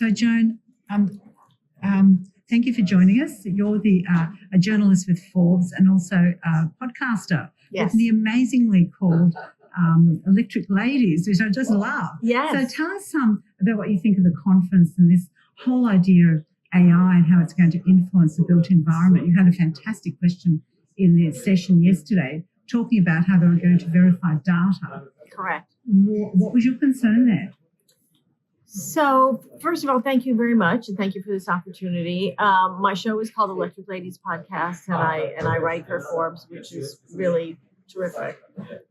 So, Joan, thank you for joining us. You're a journalist with Forbes and also a podcaster with the amazingly called Electric Ladies, which I just love. Yes. So tell us about what you think of the conference and this whole idea of AI and how it's going to influence the built environment. You had a fantastic question in the session yesterday talking about how they were going to verify data. Correct. What was your concern there? So, first of all, thank you very much, and thank you for this opportunity. My show is called Electric Ladies Podcast, and I write for Forbes, which is really terrific.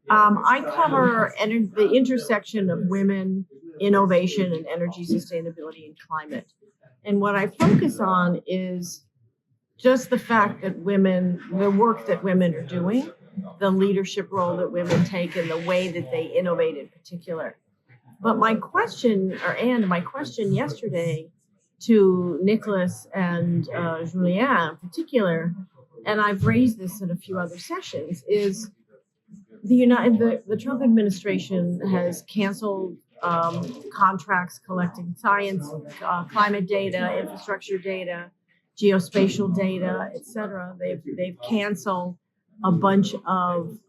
I cover the intersection of women, innovation, and energy sustainability and climate. And what I focus on is just the fact that women, the work that women are doing, the leadership role that women take, and the way that they innovate in particular. But my question yesterday to Nicholas and Julien in particular, and I've raised this in a few other sessions, is the Trump administration has canceled contracts collecting science, climate data, infrastructure data, geospatial data, etc. They've canceled a bunch of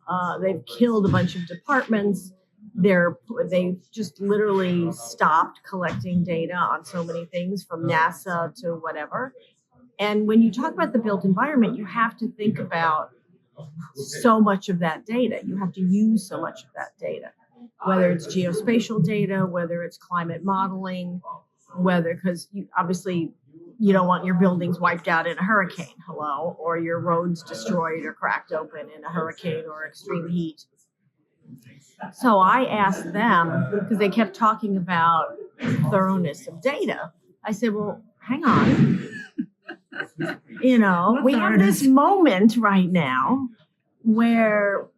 they've killed a bunch of departments. They've just literally stopped collecting data on so many things, from NASA to whatever. And when you talk about the built environment, you have to think about so much of that data. You have to use so much of that data, whether it's geospatial data, whether it's climate modeling, because obviously you don't want your buildings wiped out in a hurricane, or your roads destroyed or cracked open in a hurricane or extreme heat. So I asked them, because they kept talking about thoroughness of data. I said, well, hang on. We have this moment right now where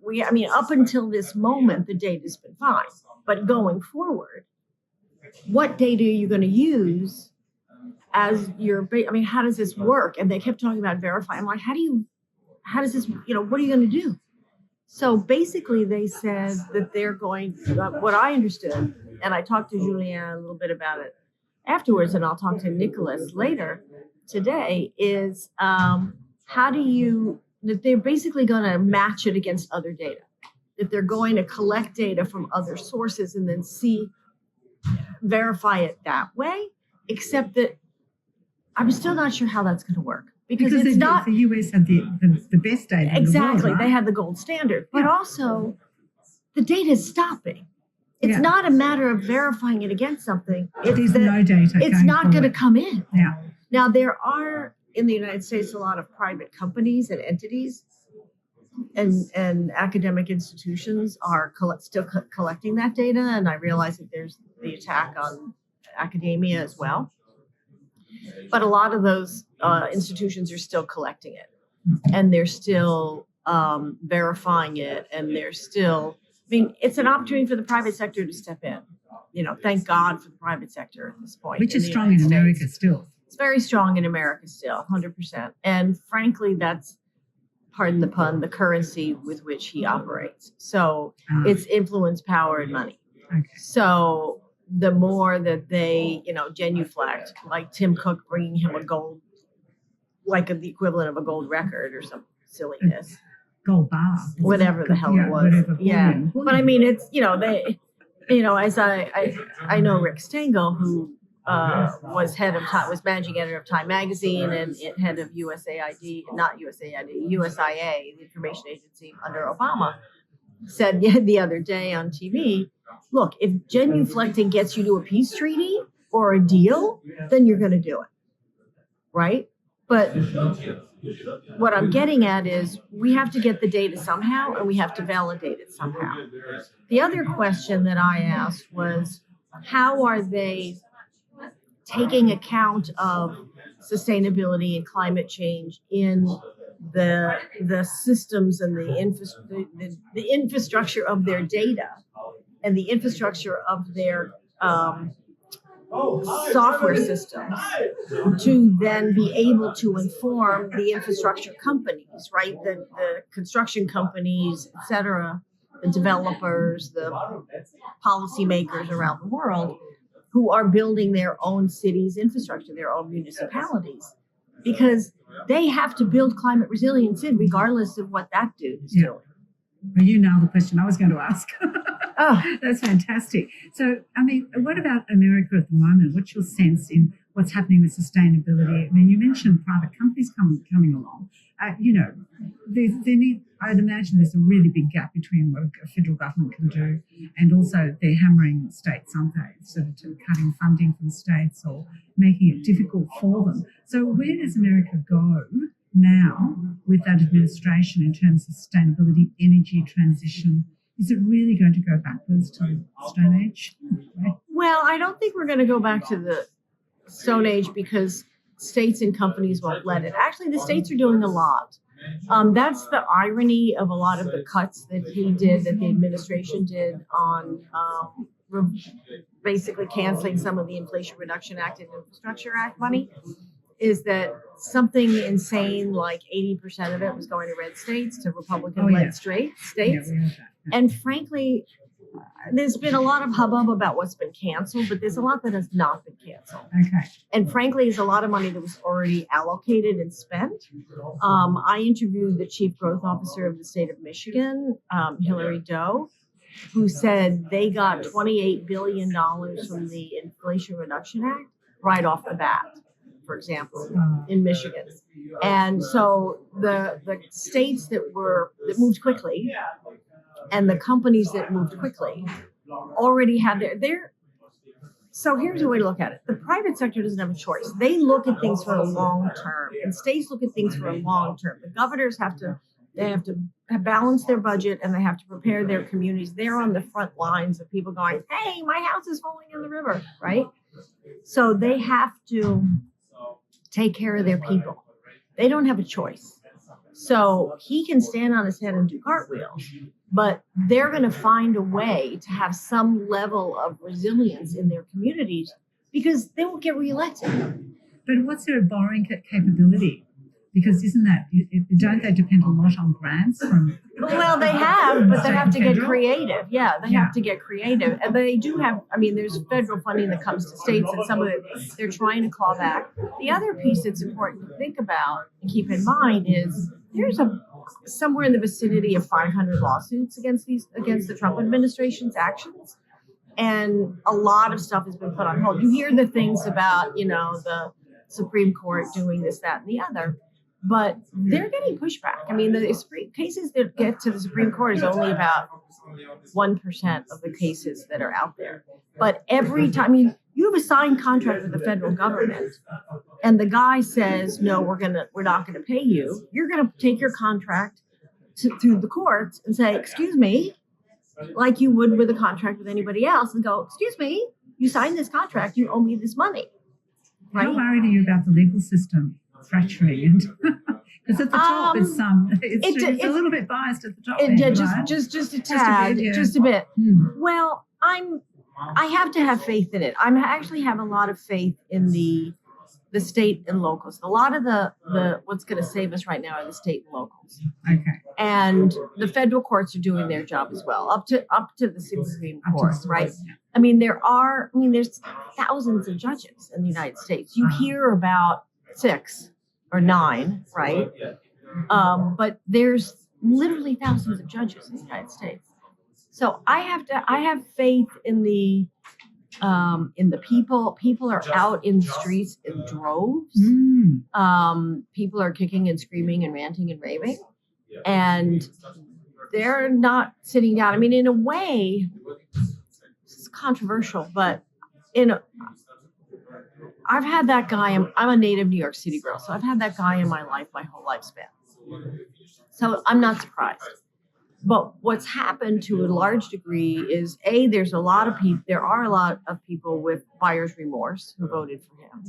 up until this moment, the data's been fine. But going forward, what data are you going to use as how does this work? And they kept talking about verify. I'm like, how does this, what are you going to do? So basically they said that they're going, what I understood, and I talked to Julien a little bit about it afterwards, and I'll talk to Nicholas later today, is that they're basically going to match it against other data, that they're going to collect data from other sources and then verify it that way, except that I'm still not sure how that's going to work. Because it's not the US had the best data. Exactly. In the world, right? They had the gold standard. But also the data is stopping. It's not a matter of verifying it against something. There's no data. It's not going to come in. Yeah. Now, there are in the United States a lot of private companies and entities and academic institutions are still collecting that data. And I realize that there's the attack on academia as well. But a lot of those institutions are still collecting it, and they're still verifying it, and they're still, it's an opportunity for the private sector to step in. Thank God for the private sector at this point. Which is strong in America still. It's very strong in America still, 100%. And frankly, that's, pardon the pun, the currency with which he operates. So it's influence, power, and money. Okay. So the more that they, genuflect, like Tim Cook bringing him a gold, like the equivalent of a gold record or some silliness. Gold bar. Whatever the hell it was. Yeah. But it's, as I know Rick Stengel, who was managing editor of Time Magazine and head of USIA, the Information Agency under Obama, said the other day on TV, look, if genuflecting gets you to a peace treaty or a deal, then you're going to do it, right? But what I'm getting at is we have to get the data somehow, and we have to validate it somehow. The other question that I asked was, how are they taking account of sustainability and climate change in the systems and the infrastructure of their data and the infrastructure of their software systems to then be able to inform the infrastructure companies, right? The construction companies, et cetera, the developers, the policymakers around the world who are building their own cities' infrastructure, their own municipalities, because they have to build climate resilience in regardless of what that dude is doing. Well, you nailed the question I was going to ask. Oh, that's fantastic. So, I mean, what about America at the moment? What's your sense in what's happening with sustainability? I mean, you mentioned private companies coming along. I'd imagine there's a really big gap between what a federal government can do and also they're hammering states, aren't they? Sort of cutting funding from states or making it difficult for them. So where does America go now with that administration in terms of sustainability, energy transition? Is it really going to go backwards to the Stone Age? Well, I don't think we're going to go back to the Stone Age because states and companies won't let it. Actually, the states are doing a lot. That's the irony of a lot of the cuts that he did, that the administration did on basically canceling some of the Inflation Reduction Act and Infrastructure Act money, is that something insane like 80% of it was going to red states, to Republican-led states. Yeah, and frankly, there's been a lot of hubbub about what's been canceled, but there's a lot that has not been canceled. Okay. And frankly, there's a lot of money that was already allocated and spent. I interviewed the chief growth officer of the state of Michigan, Hillary Doe, who said they got $28 billion from the Inflation Reduction Act right off the bat, for example, in Michigan. And so the states that moved quickly and the companies that moved quickly already have their. So here's a way to look at it. The private sector doesn't have a choice. They look at things for a long term, and states look at things for a long term. The governors have to balance their budget, and they have to prepare their communities. They're on the front lines of people going, hey, my house is falling in the river, right? So they have to take care of their people. They don't have a choice. So he can stand on his head and do cartwheels, but they're going to find a way to have some level of resilience in their communities because they won't get reelected. But what's their borrowing capability? Because don't they depend a lot on grants from? Well, they have, but they have to get creative. Yeah, they have to get creative. And they do have, there's federal funding that comes to states, and some of it they're trying to claw back. The other piece that's important to think about and keep in mind is there's somewhere in the vicinity of 500 lawsuits against the Trump administration's actions. And a lot of stuff has been put on hold. You hear the things about, the Supreme Court doing this, that, and the other. But they're getting pushback. The cases that get to the Supreme Court is only about 1% of the cases that are out there. But every time, you have a signed contract with the federal government, and the guy says, "No, we're not gonna pay you." You're gonna take your contract through the courts and say, "Excuse me," like you would with a contract with anybody else, and go, "Excuse me, you signed this contract. You owe me this money." Right? How worried are you about the legal system fracturing? Because at the top, it's a little bit biased at the top. Just a tad, just a bit. Well, I have to have faith in it. I actually have a lot of faith in the state and locals. A lot of the what's going to save us right now are the state and locals. Okay. And the federal courts are doing their job as well, up to the Supreme Court, right? There's thousands of judges in the United States. You hear about 6 or 9, right? But there's literally thousands of judges in the United States. So I have faith in the people. People are out in the streets in droves. People are kicking and screaming and ranting and raving, and they're not sitting down. In a way, it's controversial, but I've had that guy. I'm a native New York City girl, so I've had that guy in my life my whole lifespan. So I'm not surprised. But what's happened to a large degree is there are a lot of people with buyer's remorse who voted for him.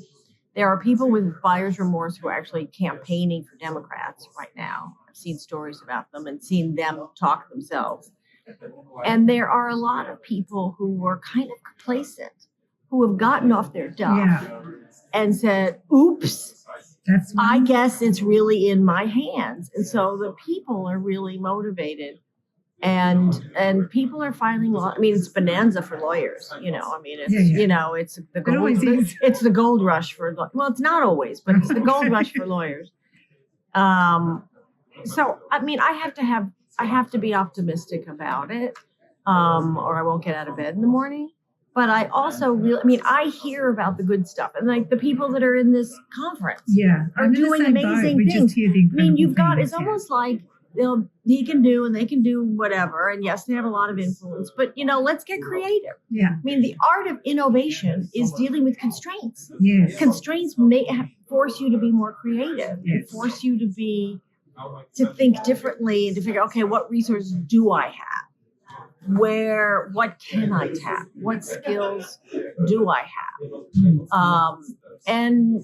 There are people with buyer's remorse who are actually campaigning for Democrats right now. I've seen stories about them and seen them talk themselves. And there are a lot of people who were kind of complacent, who have gotten off their duff and said, oops, I guess it's really in my hands. And so the people are really motivated. and people are filing law. I mean, it's bonanza for lawyers. I mean, it's it's the gold. It's the gold rush for. Well, it's not always, but it's the gold rush for lawyers. So I mean, I have to be optimistic about it, or I won't get out of bed in the morning. But I also I hear about the good stuff, and like the people that are in this conference, are doing amazing things. You've got it's almost like he can do and they can do whatever, and yes, they have a lot of influence. But let's get creative. Yeah, I mean, the art of innovation is dealing with constraints. Yes, constraints may force you to be more creative, force you to think differently, and to figure, okay, what resources do I have? What can I tap? What skills do I have? And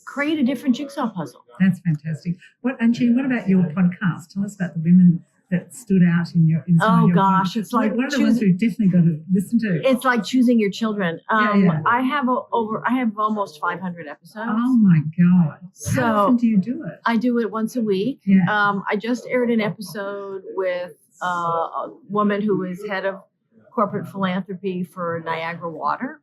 create a different jigsaw puzzle. That's fantastic. Angie, what about your podcast? Tell us about the women that stood out in your. Oh gosh, it's like one of the ones we've definitely got to listen to. It's like choosing your children. I have almost 500 episodes. Oh my God! So how often do you do it? I do it once a week. Yeah. I just aired an episode with a woman who is head of corporate philanthropy for Niagara Water,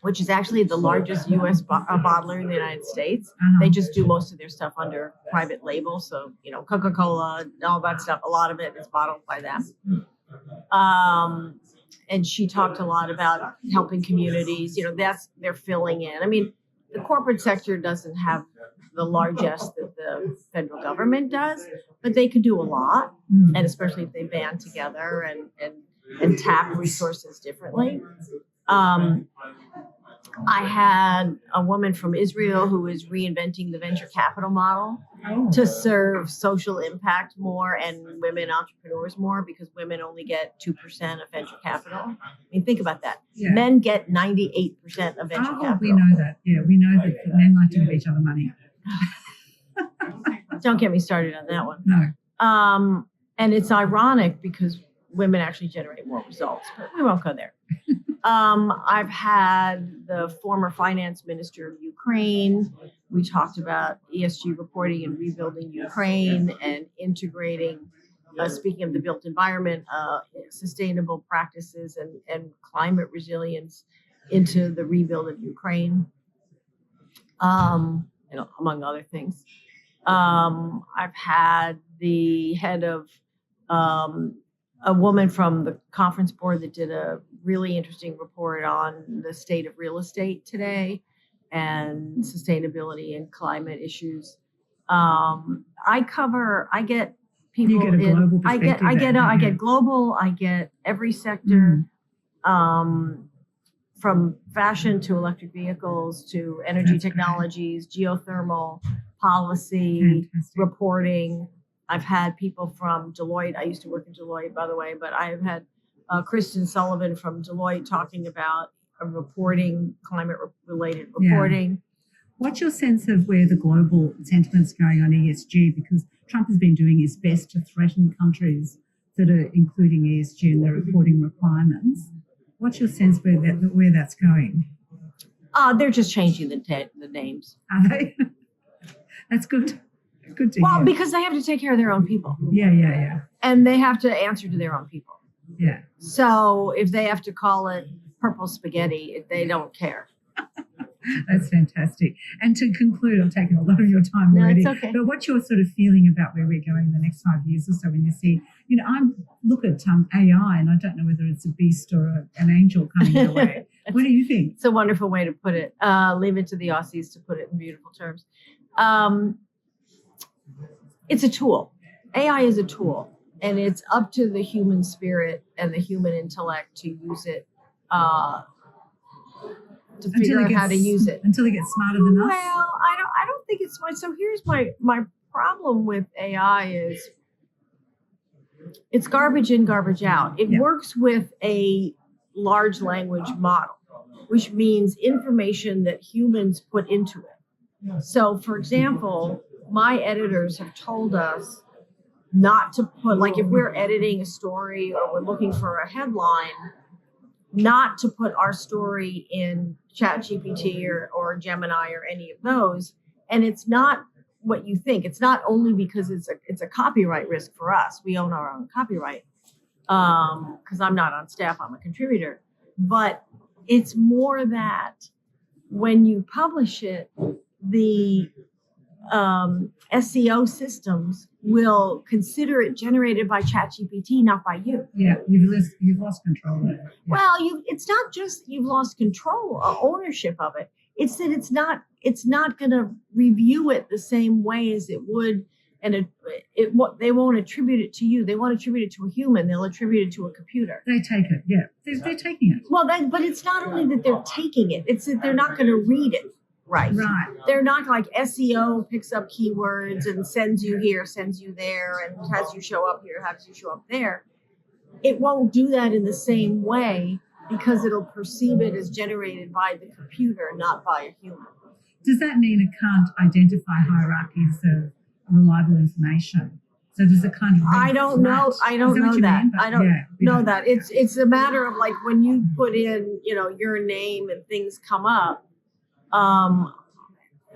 which is actually the largest U.S. bottler in the United States. They just do most of their stuff under private label. So, Coca-Cola, all that stuff, a lot of it is bottled by them. And she talked a lot about helping communities. They're filling in. I mean, the corporate sector doesn't have the largesse that the federal government does, but they can do a lot. And especially if they band together and tap resources differently. I had a woman from Israel who is reinventing the venture capital model to serve social impact more and women entrepreneurs more, because women only get 2% of venture capital. I mean, think about that. Yeah. Men get 98% of venture capital. We know that. Yeah, we know that men like to give each other money. Don't get me started on that one. No. And it's ironic because women actually generate more results, but we won't go there. I've had the former finance minister of Ukraine. We talked about ESG reporting and rebuilding Ukraine and integrating, speaking of the built environment, sustainable practices and climate resilience into the rebuild of Ukraine, among other things. I've had the head of a woman from the conference board that did a really interesting report on the state of real estate today and sustainability and climate issues. I get people. You get a global perspective. I get global. I get every sector, from fashion to electric vehicles to energy technologies, geothermal, policy, reporting. I've had people from Deloitte. I used to work in Deloitte, by the way, but I have had Kristen Sullivan from Deloitte talking about climate-related reporting. Yeah. What's your sense of where the global sentiment's going on ESG? Because Trump has been doing his best to threaten countries that are including ESG in their reporting requirements. What's your sense where that's going? They're just changing the names. Are they? That's good. Good to hear. Because they have to take care of their own people. Yeah. And they have to answer to their own people. Yeah. So if they have to call it purple spaghetti, they don't care. That's fantastic. And to conclude, I'm taking a lot of your time already. No, it's okay. But what's your sort of feeling about where we're going in the next 5 years or so when you see, I look at AI and I don't know whether it's a beast or an angel coming our way. What do you think? It's a wonderful way to put it. Leave it to the Aussies to put it in beautiful terms. It's a tool. AI is a tool, and it's up to the human spirit and the human intellect to use it, to figure out how to use it. Until it gets smarter than us? Well, I don't think it's smart. So here's my problem with AI is it's garbage in, garbage out. It works with a large language model, which means information that humans put into it. So, for example, my editors have told us not to put, like if we're editing a story or we're looking for a headline, not to put our story in ChatGPT or Gemini or any of those. And it's not what you think. It's not only because it's a copyright risk for us. We own our own copyright. because I'm not on staff, I'm a contributor. But it's more that when you publish it, the SEO systems will consider it generated by ChatGPT, not by you. Yeah, you've lost control of it. Yeah. Well, it's not just you've lost control or ownership of it. It's that it's not going to review it the same way as it would, and they won't attribute it to you. They won't attribute it to a human. They'll attribute it to a computer. They take it. Yeah, they're taking it. Well, but it's not only that they're taking it; it's that they're not going to read it. Right. They're not like SEO picks up keywords and sends you here, sends you there, and has you show up here, has you show up there. It won't do that in the same way because it'll perceive it as generated by the computer, not by a human. Does that mean it can't identify hierarchies of reliable information? So does it kind of? I don't know. I don't know that. I don't know that. It's a matter of like when you put in, your name and things come up.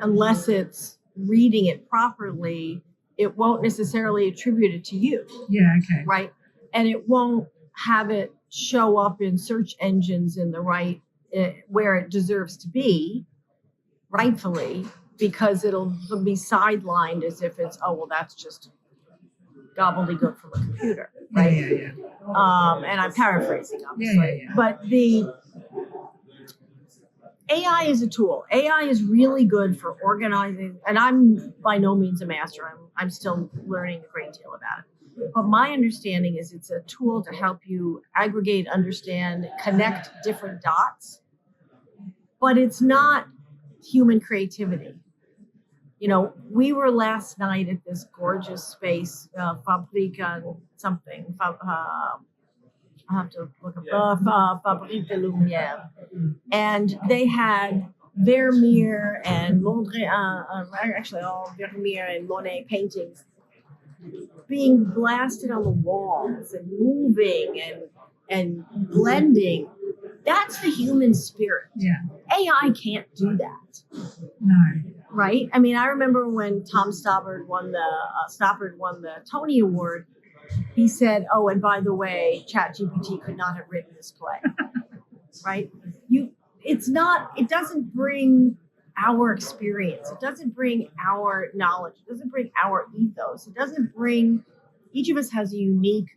Unless it's reading it properly, it won't necessarily attribute it to you. Yeah, okay. Right? And it won't have it show up in search engines in the right, where it deserves to be, rightfully, because it'll be sidelined as if it's, that's just gobbledygook from a computer, right? Yeah. And I'm paraphrasing, obviously. Yeah. But the AI is a tool. AI is really good for organizing, and I'm by no means a master. I'm still learning a great deal about it. But my understanding is it's a tool to help you aggregate, understand, connect different dots. But it's not human creativity. We were last night at this gorgeous space, Fabrica something. I have to look up Fabrique de Lumière. And they had Vermeer and actually all Vermeer and Monet paintings being blasted on the walls and moving and blending. That's the human spirit. Yeah. AI can't do that. No. Right? I mean, I remember when Tom Stoppard won the Tony Award. He said, and by the way, ChatGPT could not have written this play. Right? It doesn't bring our experience. It doesn't bring our knowledge. It doesn't bring our ethos. It doesn't bring, each of us has a unique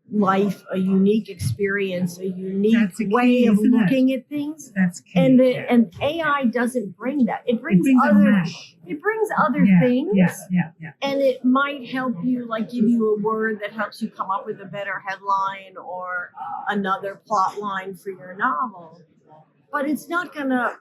life, a unique experience, a unique way of looking at things. That's key. And AI doesn't bring that. It brings other things. Yeah. And it might help you, like give you a word that helps you come up with a better headline or another plot line for your novel. But it's not gonna.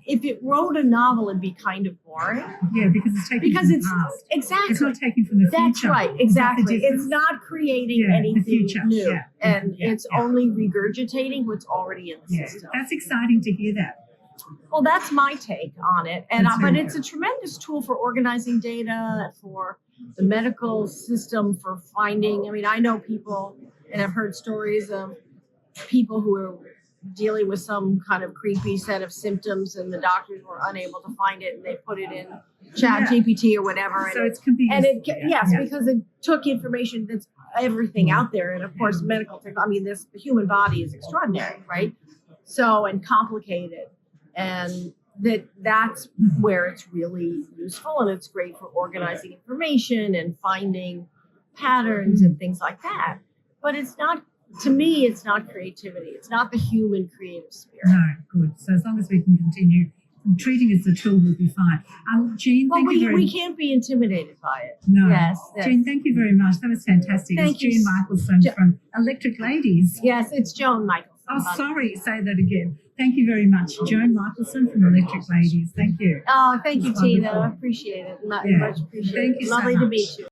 If it wrote a novel, it'd be kind of boring. Yeah, because it's taking from the past. Exactly. It's not taking from the future. That's right. Exactly. It's not creating anything new, and it's only regurgitating what's already in the system. That's exciting to hear that. Well, that's my take on it, but it's a tremendous tool for organizing data, for the medical system, for finding. I mean, I know people, and I've heard stories of people who are dealing with some kind of creepy set of symptoms and the doctors were unable to find it and they put it in ChatGPT or whatever. So it's convenient. Because it took information that's everything out there. And of course, medical technology, the human body is extraordinary, right? So, and complicated. And that's where it's really useful. And it's great for organizing information and finding patterns and things like that. But it's not, to me, it's not creativity. It's not the human creative spirit. No, good. So as long as we can continue treating it as a tool, we'll be fine. Jean, thank you very much. We can't be intimidated by it. No. Yes. Jean, thank you very much. That was fantastic. Thank you. Joan Michelson from Electric Ladies. Yes, it's Joan Michelson. Oh, sorry. Say that again. Thank you very much. Joan Michelson from Electric Ladies. Thank you. Oh, thank you, Tina. I appreciate it. Much appreciated. Thank you so Lovely much. to meet you.